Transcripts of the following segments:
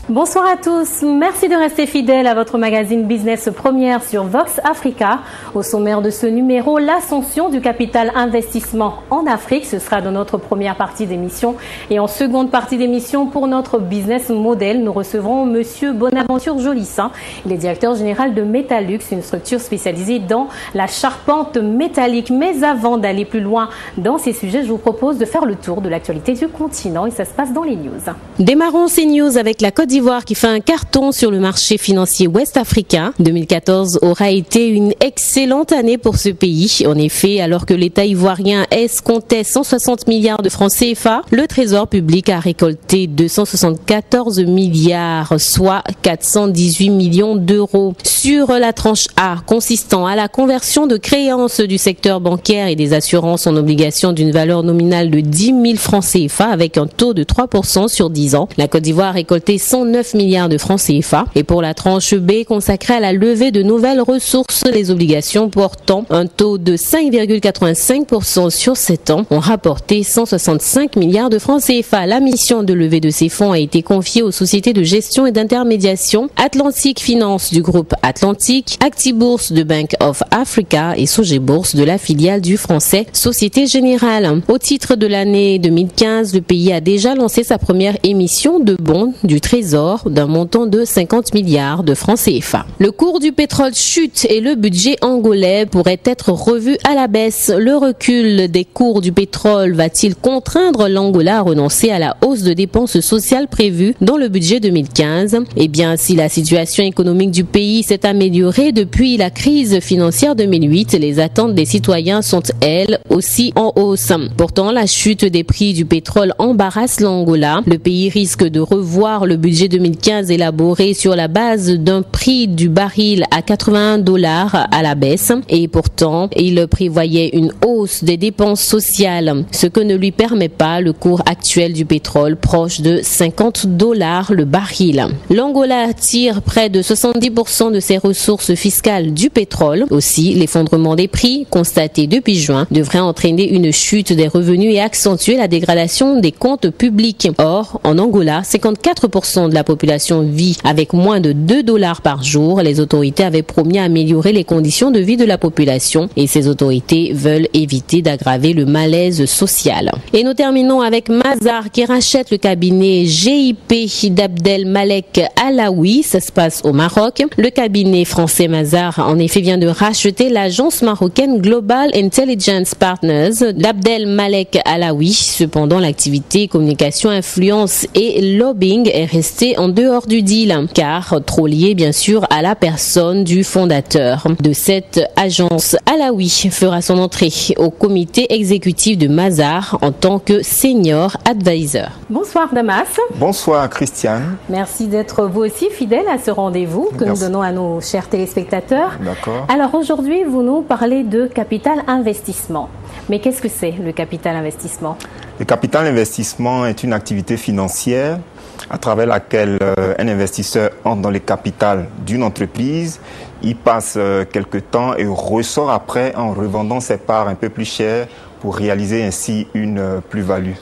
Bonsoir à tous, merci de rester fidèles à votre magazine Business Première sur Vox Africa. Au sommaire de ce numéro, l'ascension du capital investissement en Afrique, ce sera dans notre première partie d'émission. Et en seconde partie d'émission, pour notre business model, nous recevrons Monsieur Bonaventure Jolissin. Il est directeur général de Metallux, une structure spécialisée dans la charpente métallique. Mais avant d'aller plus loin dans ces sujets, je vous propose de faire le tour de l'actualité du continent et ça se passe dans les news. Démarrons ces news avec la Côte d'Ivoire qui fait un carton sur le marché financier ouest-africain. 2014 aura été une excellente année pour ce pays. En effet, alors que l'État ivoirien escomptait 160 milliards de francs CFA, le Trésor public a récolté 274 milliards, soit 418 millions d'euros. Sur la tranche A, consistant à la conversion de créances du secteur bancaire et des assurances en obligations d'une valeur nominale de 10 000 francs CFA avec un taux de 3% sur 10 ans, la Côte d'Ivoire a récolté 109 milliards de francs CFA. Et pour la tranche B, consacrée à la levée de nouvelles ressources, les obligations portant un taux de 5,85% sur 7 ans ont rapporté 165 milliards de francs CFA. La mission de levée de ces fonds a été confiée aux sociétés de gestion et d'intermédiation Atlantic Finance du groupe Atlantique, Actibourse de Bank of Africa et Sogebourse de la filiale du français Société Générale. Au titre de l'année 2015, le pays a déjà lancé sa première émission de bons du Trésor d'un montant de 50 milliards de francs CFA. Le cours du pétrole chute et le budget angolais pourrait être revu à la baisse. Le recul des cours du pétrole va-t-il contraindre l'Angola à renoncer à la hausse de dépenses sociales prévue dans le budget 2015? Eh bien, si la situation économique du pays s'est améliorée depuis la crise financière 2008, les attentes des citoyens sont, elles, aussi en hausse. Pourtant, la chute des prix du pétrole embarrasse l'Angola. Le pays risque de revoir le budget 2015 élaboré sur la base d'un prix du baril à $81 à la baisse. Et pourtant, il prévoyait une hausse des dépenses sociales, ce que ne lui permet pas le cours actuel du pétrole proche de $50 le baril. L'Angola tire près de 70% de ses ressources fiscales du pétrole. Aussi, l'effondrement des prix constaté depuis juin devrait entraîner une chute des revenus et accentuer la dégradation des comptes publics. Or, en Angola, 54% de la population vit avec moins de $2 par jour. Les autorités avaient promis à améliorer les conditions de vie de la population et ces autorités veulent éviter d'aggraver le malaise social. Et nous terminons avec Mazars qui rachète le cabinet GIP d'Abdel Malek Alaoui. Ça se passe au Maroc. Le cabinet français Mazars, en effet, vient de racheter l'agence marocaine Global Intelligence Partners d'Abdel Malek Alaoui. Cependant, l'activité communication, influence et lobbying est restée en dehors du deal, car trop lié bien sûr à la personne du fondateur de cette agence. Alaoui fera son entrée au comité exécutif de Mazars en tant que senior advisor. Bonsoir Damas. Bonsoir Christiane. Merci d'être vous aussi fidèle à ce rendez-vous que nous donnons à nos chers téléspectateurs. D'accord. Alors aujourd'hui, vous nous parlez de capital investissement. Mais qu'est-ce que c'est le capital investissement? Le capital investissement est une activité financière à travers laquelle un investisseur entre dans le capital d'une entreprise, il passe quelques temps et ressort après en revendant ses parts un peu plus chères pour réaliser ainsi une plus-value.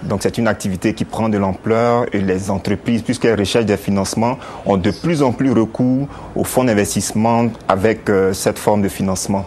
Donc c'est une activité qui prend de l'ampleur et les entreprises, puisqu'elles recherchent des financements, ont de plus en plus recours aux fonds d'investissement avec cette forme de financement.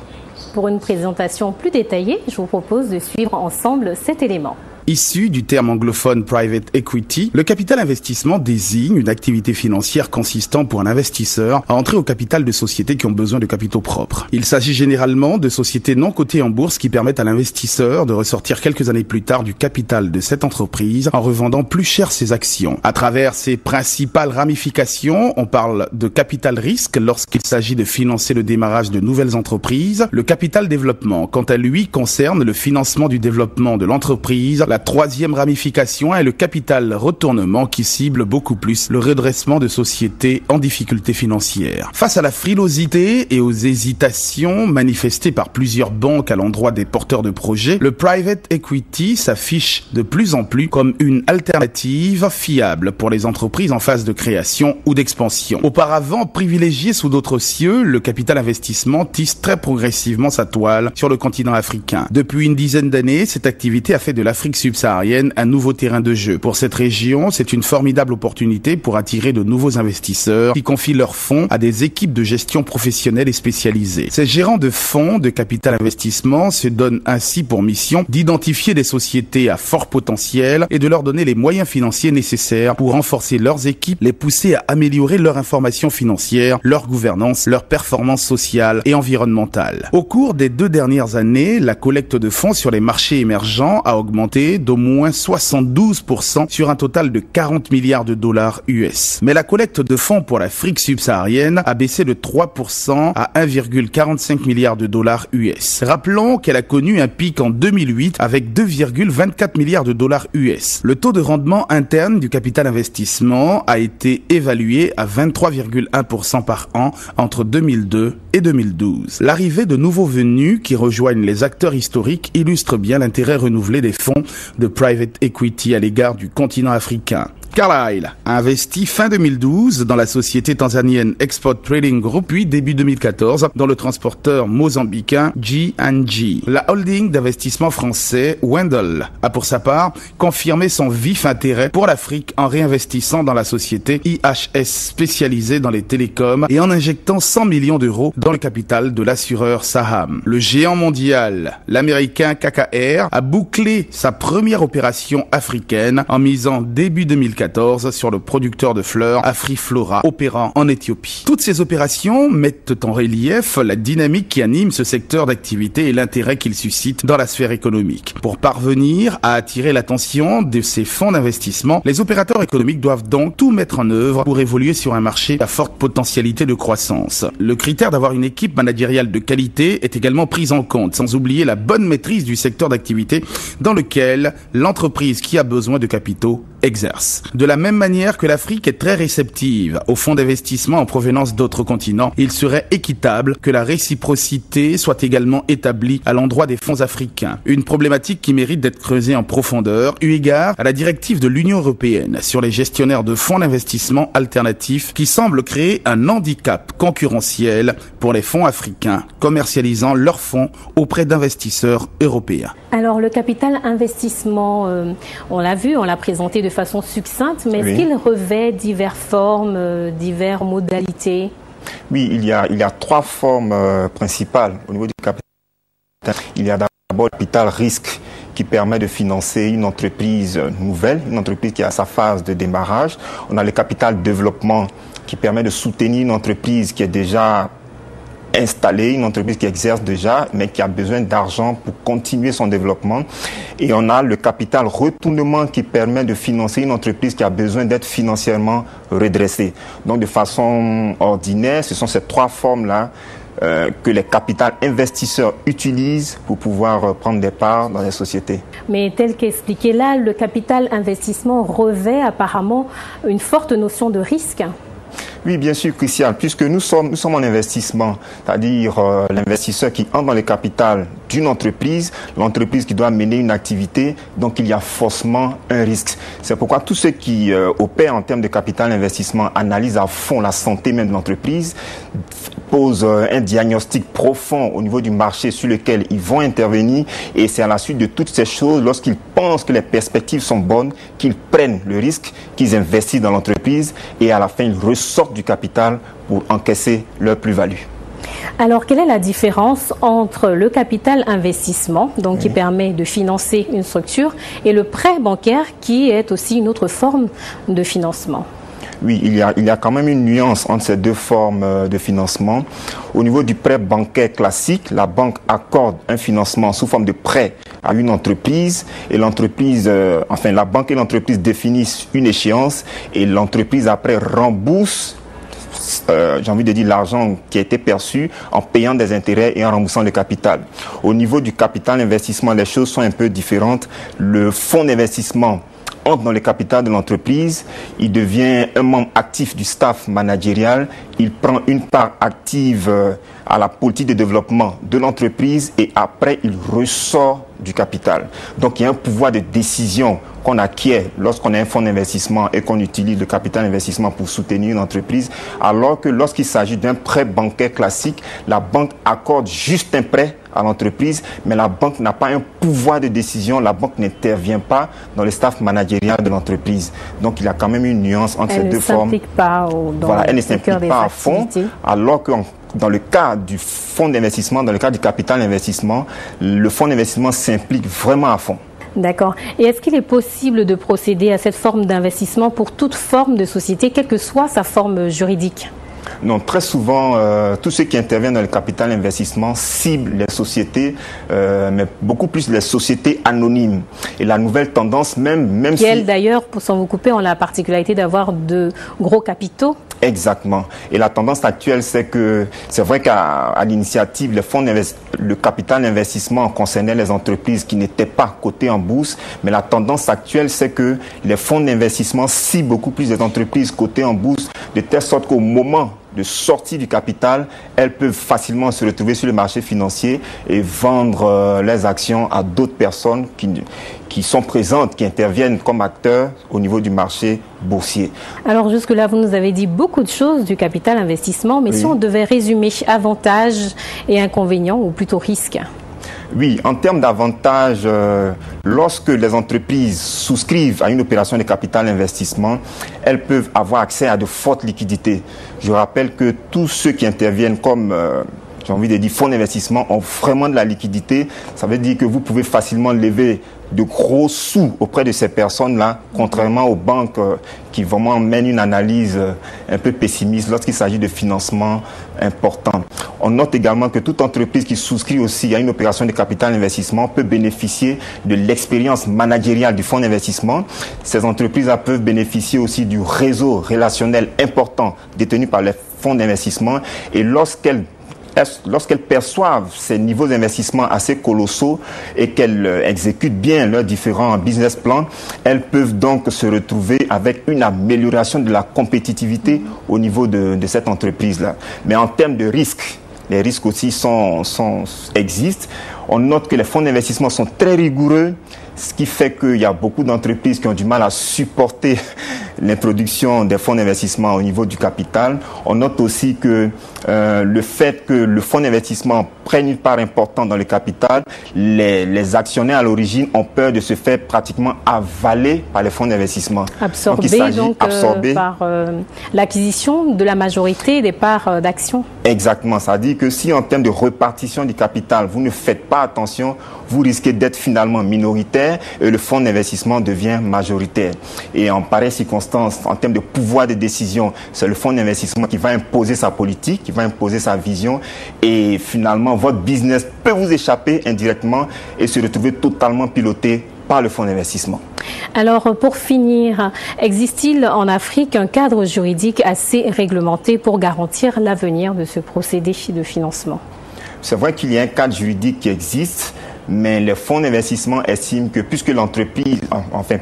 Pour une présentation plus détaillée, je vous propose de suivre ensemble cet élément. Issu du terme anglophone private equity, le capital investissement désigne une activité financière consistant pour un investisseur à entrer au capital de sociétés qui ont besoin de capitaux propres. Il s'agit généralement de sociétés non cotées en bourse qui permettent à l'investisseur de ressortir quelques années plus tard du capital de cette entreprise en revendant plus cher ses actions. À travers ses principales ramifications, on parle de capital risque lorsqu'il s'agit de financer le démarrage de nouvelles entreprises. Le capital développement, quant à lui, concerne le financement du développement de l'entreprise. La troisième ramification est le capital retournement qui cible beaucoup plus le redressement de sociétés en difficulté financière. Face à la frilosité et aux hésitations manifestées par plusieurs banques à l'endroit des porteurs de projets, le private equity s'affiche de plus en plus comme une alternative fiable pour les entreprises en phase de création ou d'expansion. Auparavant privilégié sous d'autres cieux, le capital investissement tisse très progressivement sa toile sur le continent africain. Depuis une dizaine d'années, cette activité a fait de l'Afrique subsaharienne subsaharienne un nouveau terrain de jeu. Pour cette région, c'est une formidable opportunité pour attirer de nouveaux investisseurs qui confient leurs fonds à des équipes de gestion professionnelles et spécialisées. Ces gérants de fonds de capital investissement se donnent ainsi pour mission d'identifier des sociétés à fort potentiel et de leur donner les moyens financiers nécessaires pour renforcer leurs équipes, les pousser à améliorer leur information financière, leur gouvernance, leur performance sociale et environnementale. Au cours des 2 dernières années, la collecte de fonds sur les marchés émergents a augmenté d'au moins 72% sur un total de 40 milliards de dollars US. Mais la collecte de fonds pour l'Afrique subsaharienne a baissé de 3% à 1,45 milliard de dollars US. Rappelons qu'elle a connu un pic en 2008 avec 2,24 milliards de dollars US. Le taux de rendement interne du capital investissement a été évalué à 23,1% par an entre 2002 et 2012. L'arrivée de nouveaux venus qui rejoignent les acteurs historiques illustre bien l'intérêt renouvelé des fonds de private equity à l'égard du continent africain. Carlyle a investi fin 2012 dans la société tanzanienne Export Trading Group, puis début 2014 dans le transporteur mozambicain G&G. La holding d'investissement français Wendel a pour sa part confirmé son vif intérêt pour l'Afrique en réinvestissant dans la société IHS spécialisée dans les télécoms et en injectant 100 millions d'euros dans le capital de l'assureur Saham. Le géant mondial, l'américain KKR, a bouclé sa première opération africaine en misant début 2014 sur le producteur de fleurs Afriflora opérant en Éthiopie. Toutes ces opérations mettent en relief la dynamique qui anime ce secteur d'activité et l'intérêt qu'il suscite dans la sphère économique. Pour parvenir à attirer l'attention de ces fonds d'investissement, les opérateurs économiques doivent donc tout mettre en œuvre pour évoluer sur un marché à forte potentialité de croissance. Le critère d'avoir une équipe managériale de qualité est également pris en compte, sans oublier la bonne maîtrise du secteur d'activité dans lequel l'entreprise qui a besoin de capitaux exerce. De la même manière que l'Afrique est très réceptive aux fonds d'investissement en provenance d'autres continents, il serait équitable que la réciprocité soit également établie à l'endroit des fonds africains. Une problématique qui mérite d'être creusée en profondeur, eu égard à la directive de l'Union européenne sur les gestionnaires de fonds d'investissement alternatifs qui semble créer un handicap concurrentiel pour les fonds africains commercialisant leurs fonds auprès d'investisseurs européens. Alors le capital investissement, on l'a vu, on l'a présenté de façon succincte, mais est-ce qu'il revêt diverses formes, diverses modalités? Oui, il y a 3 formes principales au niveau du capital. Il y a d'abord le capital risque qui permet de financer une entreprise nouvelle, une entreprise qui est à sa phase de démarrage. On a le capital développement qui permet de soutenir une entreprise qui est déjà installée, une entreprise qui exerce déjà, mais qui a besoin d'argent pour continuer son développement. Et on a le capital retournement qui permet de financer une entreprise qui a besoin d'être financièrement redressée. Donc de façon ordinaire, ce sont ces 3 formes-là que les capitals investisseurs utilisent pour pouvoir prendre des parts dans les sociétés. Mais tel qu'expliqué là, le capital investissement revêt apparemment une forte notion de risque. Oui, bien sûr, Christian, puisque nous sommes en investissement, c'est-à-dire l'investisseur qui entre dans le capital d'une entreprise, l'entreprise qui doit mener une activité, donc il y a forcément un risque. C'est pourquoi tous ceux qui opèrent en termes de capital investissement analysent à fond la santé même de l'entreprise, posent un diagnostic profond au niveau du marché sur lequel ils vont intervenir, et c'est à la suite de toutes ces choses, lorsqu'ils pensent que les perspectives sont bonnes, qu'ils prennent le risque, qu'ils investissent dans l'entreprise, et à la fin ils ressortent du capital pour encaisser leur plus-value. Alors, quelle est la différence entre le capital investissement, donc qui permet de financer une structure, et le prêt bancaire, qui est aussi une autre forme de financement? Oui, il y a quand même une nuance entre ces 2 formes de financement. Au niveau du prêt bancaire classique, la banque accorde un financement sous forme de prêt à une entreprise, et l'entreprise, la banque et l'entreprise définissent une échéance, et l'entreprise après rembourse l'argent qui a été perçu en payant des intérêts et en remboursant le capital. Au niveau du capital investissement, les choses sont un peu différentes. Le fonds d'investissement entre dans le capital de l'entreprise, il devient un membre actif du staff managérial, il prend une part active à la politique de développement de l'entreprise, et après il ressort du capital. Donc il y a un pouvoir de décision qu'on acquiert lorsqu'on a un fonds d'investissement et qu'on utilise le capital d'investissement pour soutenir une entreprise, alors que lorsqu'il s'agit d'un prêt bancaire classique, la banque accorde juste un prêt à l'entreprise, mais la banque n'a pas un pouvoir de décision, la banque n'intervient pas dans le staff managérial de l'entreprise. Donc il y a quand même une nuance entre ces deux formes. Elle ne s'implique pas à fond, alors que dans le cas du fonds d'investissement, dans le cas du capital d'investissement, le fonds d'investissement s'implique vraiment à fond. D'accord. Et est-ce qu'il est possible de procéder à cette forme d'investissement pour toute forme de société, quelle que soit sa forme juridique ? Non, très souvent, tous ceux qui interviennent dans le capital investissement ciblent les sociétés, mais beaucoup plus les sociétés anonymes. Et la nouvelle tendance, même qui elles, d'ailleurs, sans vous couper, ont la particularité d'avoir de gros capitaux. Exactement. Et la tendance actuelle, c'est que c'est vrai qu'à l'initiative, le capital d'investissement concernait les entreprises qui n'étaient pas cotées en bourse, mais la tendance actuelle, c'est que les fonds d'investissement ciblent beaucoup plus les entreprises cotées en bourse, de telle sorte qu'au moment de sortie du capital, elles peuvent facilement se retrouver sur le marché financier et vendre les actions à d'autres personnes qui sont présentes, qui interviennent comme acteurs au niveau du marché boursier. Alors jusque-là, vous nous avez dit beaucoup de choses du capital investissement, mais oui, si on devait résumer avantages et inconvénients, ou plutôt risques? Oui, en termes d'avantages, lorsque les entreprises souscrivent à une opération de capital investissement, elles peuvent avoir accès à de fortes liquidités. Je rappelle que tous ceux qui interviennent comme, j'ai envie de dire, fonds d'investissement ont vraiment de la liquidité. Ça veut dire que vous pouvez facilement lever de gros sous auprès de ces personnes-là, contrairement aux banques qui vraiment mènent une analyse un peu pessimiste lorsqu'il s'agit de financement important. On note également que toute entreprise qui souscrit aussi à une opération de capital investissement peut bénéficier de l'expérience managériale du fonds d'investissement. Ces entreprises peuvent bénéficier aussi du réseau relationnel important détenu par les fonds d'investissement, et lorsqu'elles perçoivent ces niveaux d'investissement assez colossaux et qu'elles exécutent bien leurs différents business plans, elles peuvent donc se retrouver avec une amélioration de la compétitivité au niveau de cette entreprise-là. Mais en termes de risques, les risques aussi existent. On note que les fonds d'investissement sont très rigoureux, ce qui fait qu'il y a beaucoup d'entreprises qui ont du mal à supporter l'introduction des fonds d'investissement au niveau du capital. On note aussi que le fait que le fonds d'investissement prenne une part importante dans le capital, les actionnaires à l'origine ont peur de se faire pratiquement avaler par les fonds d'investissement. Absorbés par l'acquisition de la majorité des parts d'actions. Exactement. Ça dit que si en termes de répartition du capital, vous ne faites pas attention, vous risquez d'être finalement minoritaire et le fonds d'investissement devient majoritaire. Et en pareille circonstance, en termes de pouvoir de décision, c'est le fonds d'investissement qui va imposer sa politique, qui va imposer sa vision, et finalement votre business peut vous échapper indirectement et se retrouver totalement piloté par le fonds d'investissement. Alors, pour finir, existe-t-il en Afrique un cadre juridique assez réglementé pour garantir l'avenir de ce procédé de financement? C'est vrai qu'il y a un cadre juridique qui existe, mais les fonds d'investissement estiment que puisque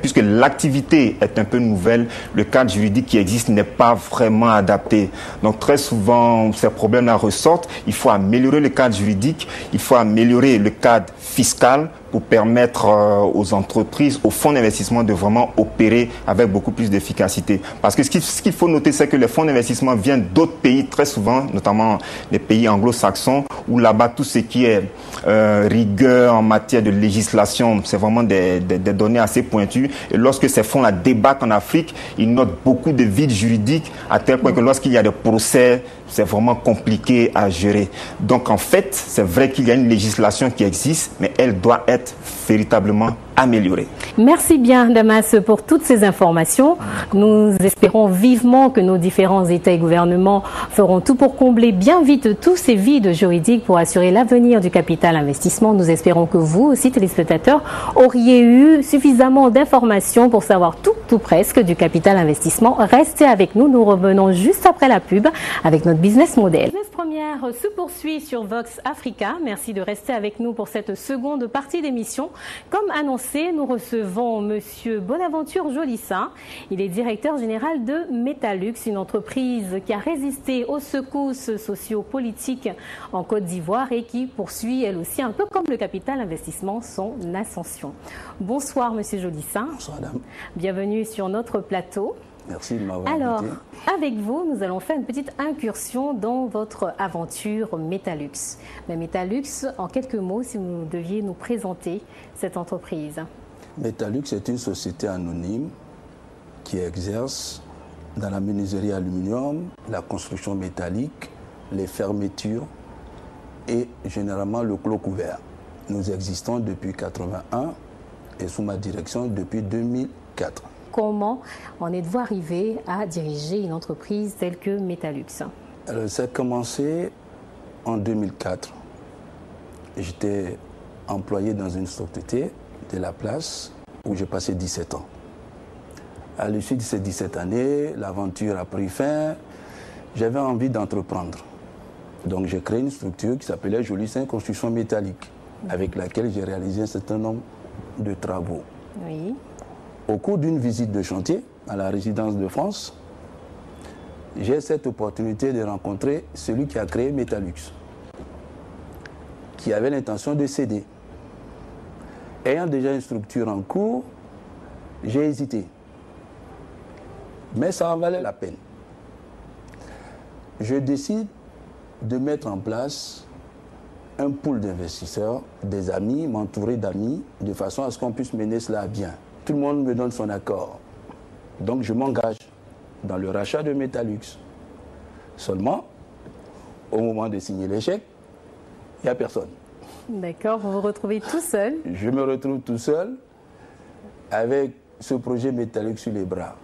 puisque l'activité est un peu nouvelle, le cadre juridique qui existe n'est pas vraiment adapté. Donc très souvent, ces problèmes-là ressortent. Il faut améliorer le cadre juridique, il faut améliorer le cadre fiscal pour permettre aux entreprises, aux fonds d'investissement de vraiment opérer avec beaucoup plus d'efficacité. Parce que ce qu'il faut noter, c'est que les fonds d'investissement viennent d'autres pays très souvent, notamment les pays anglo-saxons, où là-bas tout ce qui est rigueur en matière de législation, c'est vraiment des données assez pointues. Et lorsque ces fonds-là débattent en Afrique, ils notent beaucoup de vides juridiques, à tel point que lorsqu'il y a des procès, c'est vraiment compliqué à gérer. Donc en fait, c'est vrai qu'il y a une législation qui existe, mais elle doit être véritablement améliorée. Merci bien, Damas, pour toutes ces informations. Nous espérons vivement que nos différents États et gouvernements feront tout pour combler bien vite tous ces vides juridiques pour assurer l'avenir du capital investissement. Nous espérons que vous aussi, téléspectateurs, auriez eu suffisamment d'informations pour savoir tout presque du capital investissement. Restez avec nous, nous revenons juste après la pub avec notre business model. Business Première se poursuit sur Vox Africa. Merci de rester avec nous pour cette seconde partie d'émission. Comme annoncé, nous recevons Monsieur Bonaventure Jolissin. Il est directeur général de Metalux, une entreprise qui a résisté aux secousses socio-politiques en Côte d'Ivoire et qui poursuit elle aussi, un peu comme le capital Capital Investissement son ascension. Bonsoir Monsieur Jolissin. Bonsoir Madame. Bienvenue sur notre plateau. Merci de m'avoir invité. Alors, avec vous, nous allons faire une petite incursion dans votre aventure Metalux. Mais Metalux, en quelques mots, si vous deviez nous présenter cette entreprise. Metalux est une société anonyme qui exerce dans la menuiserie aluminium, la construction métallique, les fermetures et généralement le clos couvert. Nous existons depuis 1981 et sous ma direction depuis 2004. Comment en êtes-vous arrivé à diriger une entreprise telle que Metalux? Alors, ça a commencé en 2004. J'étais employé dans une société de la place où j'ai passé 17 ans. À l'issue de ces 17 années, l'aventure a pris fin. J'avais envie d'entreprendre. Donc j'ai créé une structure qui s'appelait Jolissin Construction Métallique, avec laquelle j'ai réalisé un certain nombre de travaux. Oui. Au cours d'une visite de chantier à la résidence de France, j'ai cette opportunité de rencontrer celui qui a créé Metalux, qui avait l'intention de céder. Ayant déjà une structure en cours, j'ai hésité. Mais ça en valait la peine. Je décide de mettre en place un pool d'investisseurs, des amis, m'entourer d'amis, de façon à ce qu'on puisse mener cela à bien. Tout le monde me donne son accord. Donc je m'engage dans le rachat de Metalux. Seulement, au moment de signer les chèques, il n'y a personne. D'accord, vous vous retrouvez tout seul. Je me retrouve tout seul avec ce projet Metalux sur les bras.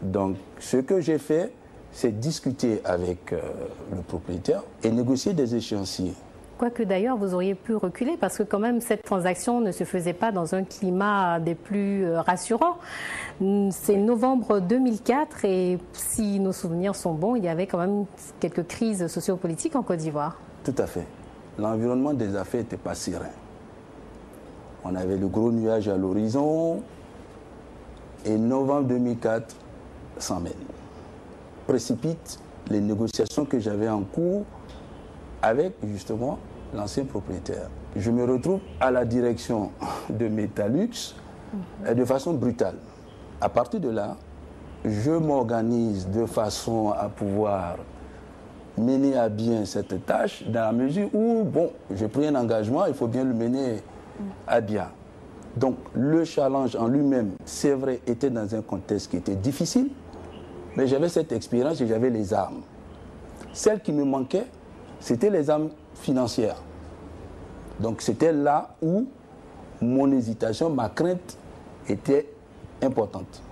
Donc ce que j'ai fait, c'est discuter avec le propriétaire et négocier des échéanciers. Quoique d'ailleurs, vous auriez pu reculer parce que quand même, cette transaction ne se faisait pas dans un climat des plus rassurants. C'est novembre 2004 et si nos souvenirs sont bons, il y avait quand même quelques crises sociopolitiques en Côte d'Ivoire. Tout à fait. L'environnement des affaires n'était pas serein. On avait le gros nuage à l'horizon et novembre 2004 s'emmène. Précipite les négociations que j'avais en cours avec justement l'ancien propriétaire. Je me retrouve à la direction de Metalux de façon brutale. À partir de là, je m'organise de façon à pouvoir mener à bien cette tâche dans la mesure où, bon, j'ai pris un engagement, il faut bien le mener à bien. Donc le challenge en lui-même, c'est vrai, était dans un contexte qui était difficile, mais j'avais cette expérience et j'avais les armes. Celle qui me manquait, c'était les armes financières. Donc c'était là où mon hésitation, ma crainte était importante.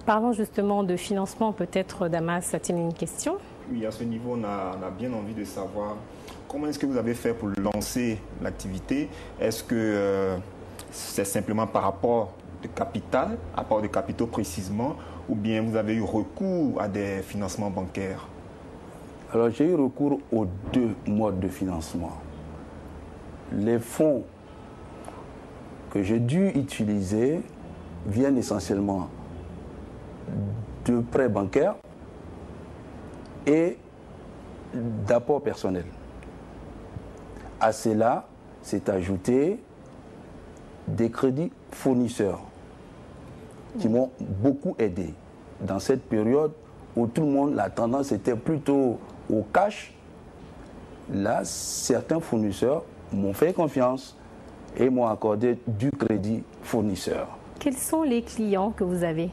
Parlons justement de financement. Peut-être Damas a-t-il une question? Oui, à ce niveau, on a bien envie de savoir comment est-ce que vous avez fait pour lancer l'activité. Est-ce que c'est simplement par rapport de capital, apport de capitaux précisément, ou bien vous avez eu recours à des financements bancaires? Alors j'ai eu recours aux deux modes de financement. Les fonds que j'ai dû utiliser viennent essentiellement de prêts bancaires et d'apports personnels. À cela s'est ajouté des crédits fournisseurs qui m'ont beaucoup aidé dans cette période où tout le monde, la tendance était plutôt au cash. Là, certains fournisseurs m'ont fait confiance et m'ont accordé du crédit fournisseur. Quels sont les clients que vous avez?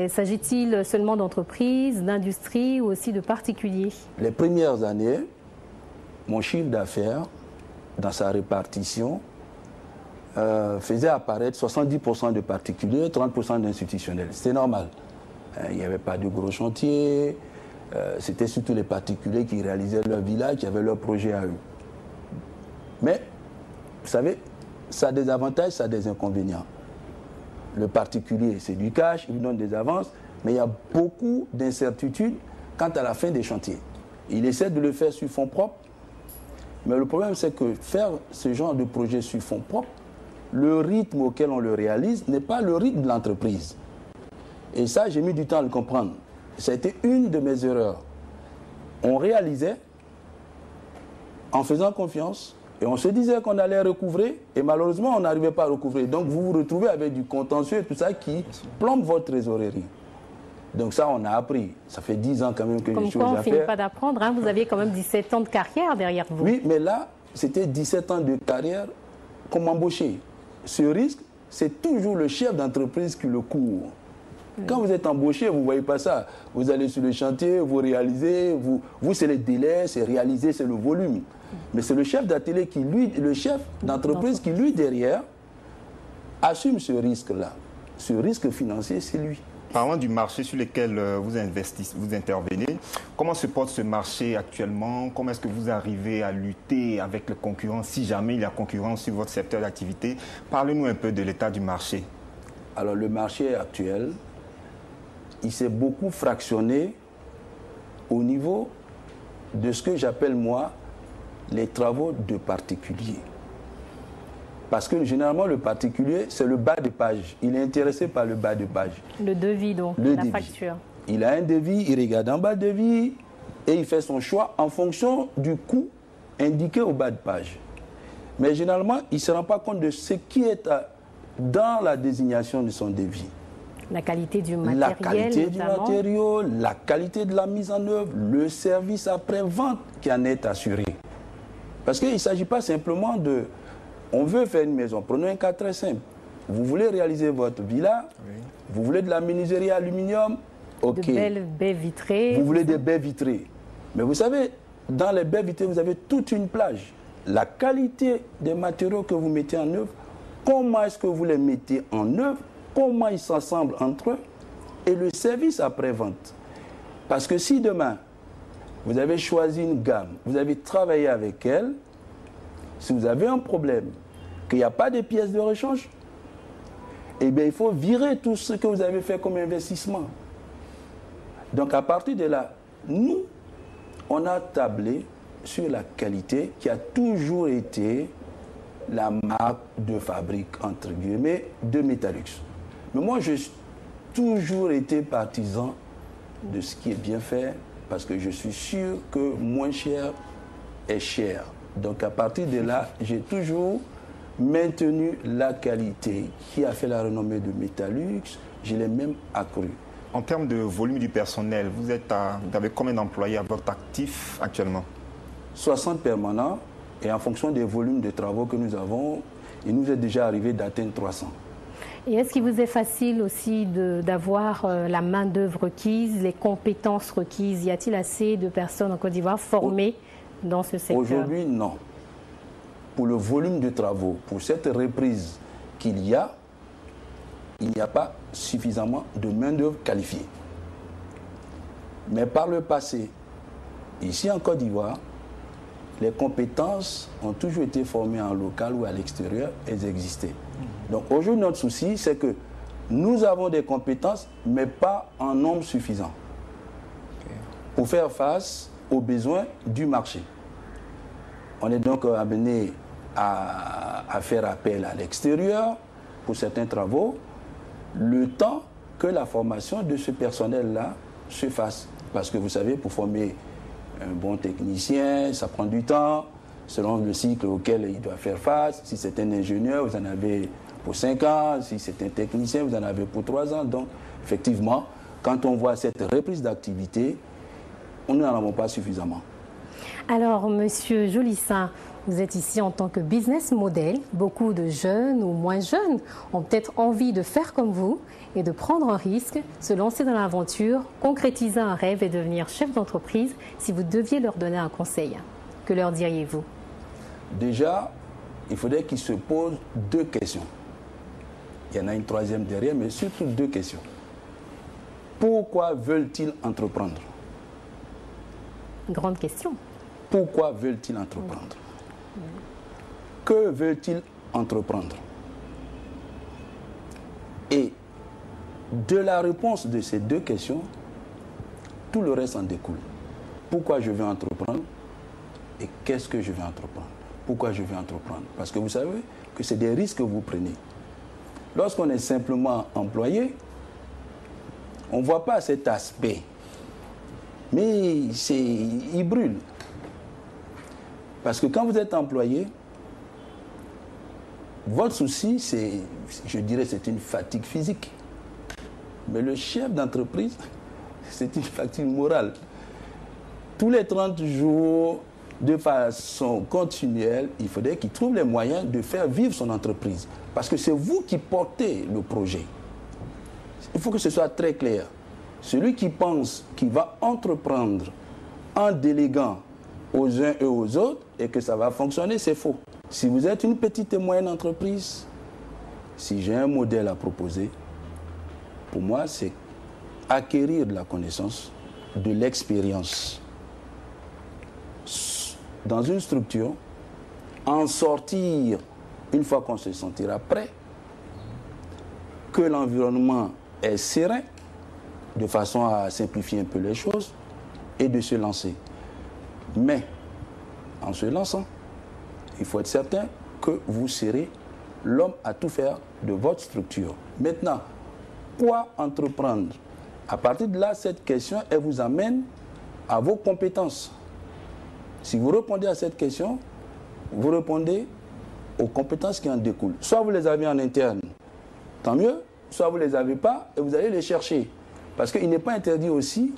S'agit-il seulement d'entreprises, d'industries ou aussi de particuliers? Les premières années, mon chiffre d'affaires, dans sa répartition, faisait apparaître 70% de particuliers, 30% d'institutionnels. C'est normal. Il n'y avait pas de gros chantiers. C'était surtout les particuliers qui réalisaient leur village, qui avaient leur projet à eux. Mais, vous savez, ça a des avantages, ça a des inconvénients. Le particulier, c'est du cash, il donne des avances, mais il y a beaucoup d'incertitudes quant à la fin des chantiers. Il essaie de le faire sur fonds propres, mais le problème, c'est que faire ce genre de projet sur fonds propres, le rythme auquel on le réalise n'est pas le rythme de l'entreprise. Et ça, j'ai mis du temps à le comprendre. Ça a été une de mes erreurs. On réalisait en faisant confiance Et on se disait qu'on allait recouvrer, et malheureusement, on n'arrivait pas à recouvrer. Donc, vous vous retrouvez avec du contentieux et tout ça qui plombe votre trésorerie. Donc ça, on a appris. Ça fait 10 ans quand même que je suis aux affaires. On ne finit pas d'apprendre. Hein. Vous aviez quand même 17 ans de carrière derrière vous. Oui, mais là, c'était 17 ans de carrière comme embauché. Ce risque, c'est toujours le chef d'entreprise qui le court. Quand vous êtes embauché, vous ne voyez pas ça. Vous allez sur le chantier, vous réalisez, vous c'est les délais, c'est réaliser, c'est le volume. Mais c'est le chef d'atelier qui, lui, le chef d'entreprise qui, lui, derrière, assume ce risque-là. Ce risque financier, c'est lui. Parlant du marché sur lequel vous intervenez, comment se porte ce marché actuellement? Comment est-ce que vous arrivez à lutter avec les concurrents, si jamais il y a concurrence sur votre secteur d'activité? Parlez-nous un peu de l'état du marché. Alors le marché actuel, il s'est beaucoup fractionné au niveau de ce que j'appelle moi les travaux de particuliers. Parce que généralement, le particulier, c'est le bas de page. Il est intéressé par le bas de page. Le devis, donc, la facture. Il a un devis, il regarde en bas de devis et il fait son choix en fonction du coût indiqué au bas de page. Mais généralement, il ne se rend pas compte de ce qui est dans la désignation de son devis. La qualité du matériel, la qualité du matériau, la qualité de la mise en œuvre, le service après-vente qui en est assuré. Parce qu'il ne s'agit pas simplement de... On veut faire une maison. Prenons un cas très simple. Vous voulez réaliser votre villa, oui. Vous voulez de la menuiserie aluminium, ok. De belles baies vitrées. Vous voulez des baies vitrées. Mais vous savez, dans les baies vitrées, vous avez toute une plage. La qualité des matériaux que vous mettez en œuvre, comment est-ce que vous les mettez en œuvre, comment ils s'assemblent entre eux, et le service après-vente. Parce que si demain, vous avez choisi une gamme, vous avez travaillé avec elle, si vous avez un problème, qu'il n'y a pas de pièces de rechange, eh bien, il faut virer tout ce que vous avez fait comme investissement. Donc, à partir de là, nous, on a tablé sur la qualité qui a toujours été la marque de fabrique, entre guillemets, de Metalux. Mais moi, j'ai toujours été partisan de ce qui est bien fait, parce que je suis sûr que moins cher est cher. Donc à partir de là, j'ai toujours maintenu la qualité qui a fait la renommée de Metalux. Je l'ai même accrue. En termes de volume du personnel, vous avez combien d'employés à votre actif actuellement? 60 permanents, et en fonction des volumes de travaux que nous avons, il nous est déjà arrivé d'atteindre 300. Et est-ce qu'il vous est facile aussi d'avoir la main-d'œuvre requise, les compétences requises? Y a-t-il assez de personnes en Côte d'Ivoire formées dans ce secteur? Aujourd'hui, non. Pour le volume de travaux, pour cette reprise qu'il y a, il n'y a pas suffisamment de main-d'œuvre qualifiée. Mais par le passé, ici en Côte d'Ivoire, les compétences ont toujours été formées en local ou à l'extérieur, elles existaient. Donc aujourd'hui, notre souci, c'est que nous avons des compétences, mais pas en nombre suffisant pour faire face aux besoins du marché. On est donc amené à faire appel à l'extérieur pour certains travaux, le temps que la formation de ce personnel-là se fasse. Parce que vous savez, pour former un bon technicien, ça prend du temps, selon le cycle auquel il doit faire face. Si c'est un ingénieur, vous en avez pour 5 ans. Si c'est un technicien, vous en avez pour 3 ans. Donc, effectivement, quand on voit cette reprise d'activité, on n'en avons pas suffisamment. Alors, Monsieur Jolissin, vous êtes ici en tant que business model. Beaucoup de jeunes ou moins jeunes ont peut-être envie de faire comme vous et de prendre un risque, se lancer dans l'aventure, concrétiser un rêve et devenir chef d'entreprise. Si vous deviez leur donner un conseil, que leur diriez-vous? Déjà, il faudrait qu'ils se posent 2 questions. Il y en a une troisième derrière, mais surtout 2 questions. Pourquoi veulent-ils entreprendre? Grande question. Pourquoi veulent-ils entreprendre? Que veulent-ils entreprendre? Et de la réponse de ces 2 questions, tout le reste en découle. Pourquoi je veux entreprendre et qu'est-ce que je vais entreprendre? Pourquoi je veux entreprendre? Parce que vous savez que c'est des risques que vous prenez. Lorsqu'on est simplement employé, on ne voit pas cet aspect. Mais il brûle. Parce que quand vous êtes employé, Votre souci, c'est, je dirais, c'est une fatigue physique. Mais le chef d'entreprise, c'est une fatigue morale. Tous les 30 jours, de façon continuelle, il faudrait qu'il trouve les moyens de faire vivre son entreprise. Parce que c'est vous qui portez le projet. Il faut que ce soit très clair. Celui qui pense qu'il va entreprendre en déléguant aux uns et aux autres et que ça va fonctionner, c'est faux. Si vous êtes une petite et moyenne entreprise, si j'ai un modèle à proposer, pour moi, c'est acquérir de la connaissance, de l'expérience dans une structure, en sortir une fois qu'on se sentira prêt, que l'environnement est serein, de façon à simplifier un peu les choses, et de se lancer. Mais, en se lançant, il faut être certain que vous serez l'homme à tout faire de votre structure. Maintenant, quoi entreprendre? À partir de là, cette question, elle vous amène à vos compétences. Si vous répondez à cette question, vous répondez aux compétences qui en découlent. Soit vous les avez en interne, tant mieux, soit vous ne les avez pas et vous allez les chercher. Parce qu'il n'est pas interdit aussi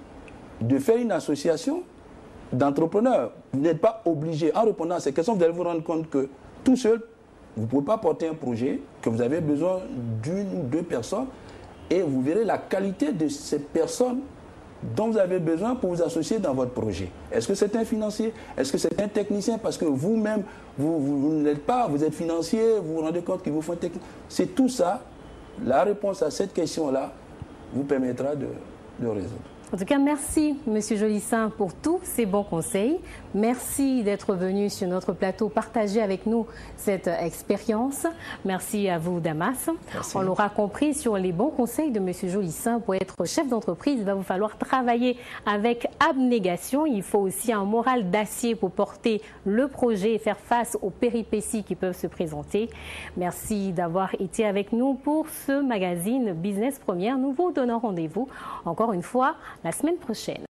de faire une association d'entrepreneurs. Vous n'êtes pas obligé, en répondant à ces questions, vous allez vous rendre compte que tout seul, vous ne pouvez pas porter un projet, que vous avez besoin d'une ou deux personnes, et vous verrez la qualité de ces personnes dont vous avez besoin pour vous associer dans votre projet. Est-ce que c'est un financier? Est-ce que c'est un technicien? Parce que vous-même, vous ne l'êtes pas, vous êtes financier, vous vous rendez compte qu'il vous faut un technicien. C'est tout ça, la réponse à cette question-là vous permettra de résoudre. En tout cas, merci M. Jolissin pour tous ces bons conseils. Merci d'être venu sur notre plateau partager avec nous cette expérience. Merci à vous, Damas. Merci. On l'aura compris, sur les bons conseils de M. Jolissin, pour être chef d'entreprise, il va vous falloir travailler avec abnégation. Il faut aussi un moral d'acier pour porter le projet et faire face aux péripéties qui peuvent se présenter. Merci d'avoir été avec nous pour ce magazine Business Première. Nous vous donnons rendez-vous encore une fois la semaine prochaine.